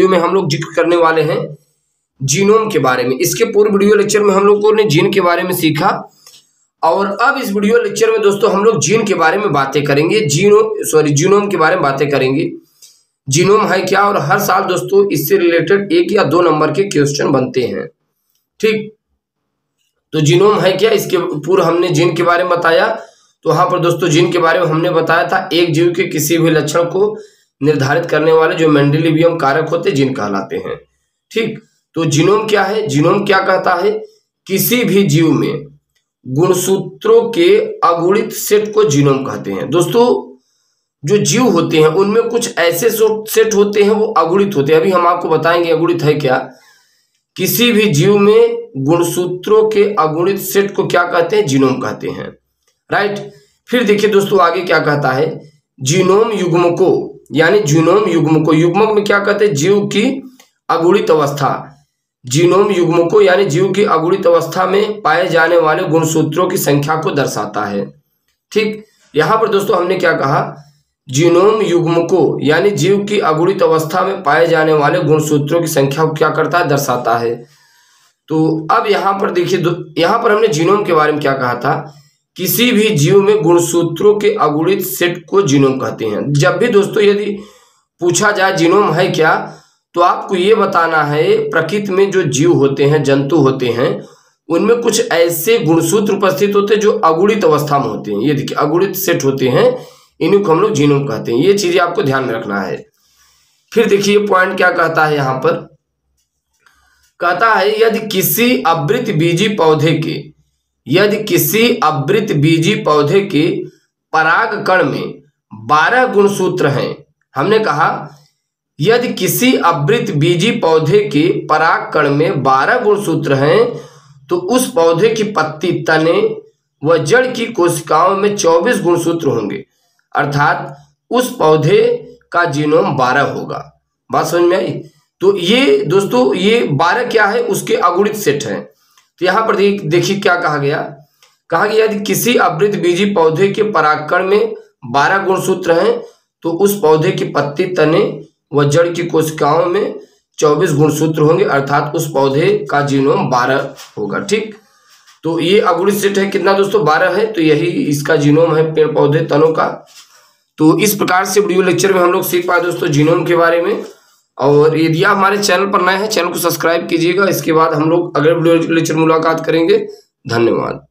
Video में हम लोग जिक्र करने वाले हैं जीनोम के बारे में। इसके पूर्व वीडियो लेक्चर में हम लोगों ने जीन के बारे में सीखा और अब इस वीडियो लेक्चर में दोस्तों हम लोग जीन के बारे में बातें करेंगे, जीनोम के बारे में बातें करेंगे। जीनोम है क्या, और हर साल दोस्तों इससे रिलेटेड 1 या 2 नंबर के क्वेश्चन बनते हैं। ठीक, तो जीनोम है क्या, इसके पूर्व हमने जीन के बारे में बताया। तो वहां पर दोस्तों जीन के बारे में हमने बताया था एक जीव के किसी भी लक्षण को निर्धारित करने वाले जो मेंडेलिवियम कारक होते जीन कहलाते हैं। ठीक, तो जीनोम क्या है, जीनोम क्या कहता है, किसी भी जीव में गुणसूत्रों के अगुणित सेट को जीनोम कहते हैं। दोस्तों जो जीव होते हैं उनमें कुछ ऐसे सेट होते हैं वो अगुणित होते हैं, अभी हम आपको बताएंगे अगुणित है क्या। किसी भी जीव में गुणसूत्रों के अगुणित सेट को क्या कहते हैं, जीनोम कहते हैं। राइट, फिर देखिए दोस्तों आगे क्या कहता है, जीनोम युग्मकों यानी जीनोम युग्मकों, युग्मक में क्या कहते हैं, जीव की अगुणित अवस्था। जीनोम युग्मकों यानी जीव की अगुणित अवस्था में पाए जाने वाले गुणसूत्रों की संख्या को दर्शाता है। ठीक, यहां पर दोस्तों हमने क्या कहा, जीनोम युग्मकों यानी जीव की अगुणित अवस्था में पाए जाने वाले गुणसूत्रों की संख्या को क्या करता है, दर्शाता है। तो अब यहां पर देखिए, यहां पर हमने जीनोम के बारे में क्या कहा था, किसी भी जीव में गुणसूत्रों के अगुणित सेट को जीनोम कहते हैं। जब भी दोस्तों यदि पूछा जाए जीनोम है क्या, तो आपको ये बताना है प्रकृति में जो जीव होते हैं, जंतु होते हैं, उनमें कुछ ऐसे गुणसूत्र उपस्थित होते हैं जो अगुणित अवस्था में होते हैं। ये देखिए अगुणित सेट होते हैं, इन्हीं को हम लोग जीनोम कहते हैं। ये चीजें आपको ध्यान में रखना है। फिर देखिए पॉइंट क्या कहता है, यहां पर कहता है यदि किसी आवृत बीजी पौधे के पराग कण में 12 गुणसूत्र हैं। हमने कहा यदि किसी आवृत बीजी पौधे के पराग कण में 12 गुणसूत्र हैं तो उस पौधे की पत्ती, तने व जड़ की कोशिकाओं में 24 गुणसूत्र होंगे, अर्थात उस पौधे का जीनोम 12 होगा। बात समझ में आई। तो ये दोस्तों ये 12 क्या है, उसके अगुणित सेट हैं। तो यहां पर देखिए क्या कहा गया, कहा गया यदि किसी आवृत बीजी पौधे के परागकण में 12 गुणसूत्र हैं तो उस पौधे की पत्ती, तने व जड़ की कोशिकाओं में 24 गुणसूत्र होंगे, अर्थात उस पौधे का जीनोम 12 होगा। ठीक, तो ये अगुणित सेट है कितना दोस्तों, 12 है, तो यही इसका जीनोम है पेड़ पौधे तनों का। तो इस प्रकार से वीडियो लेक्चर में हम लोग सीख पाए दोस्तों जीनोम के बारे में। और यदि आप हमारे चैनल पर नए हैं, चैनल को सब्सक्राइब कीजिएगा। इसके बाद हम लोग अगले वीडियो लेक्चर मुलाकात करेंगे। धन्यवाद।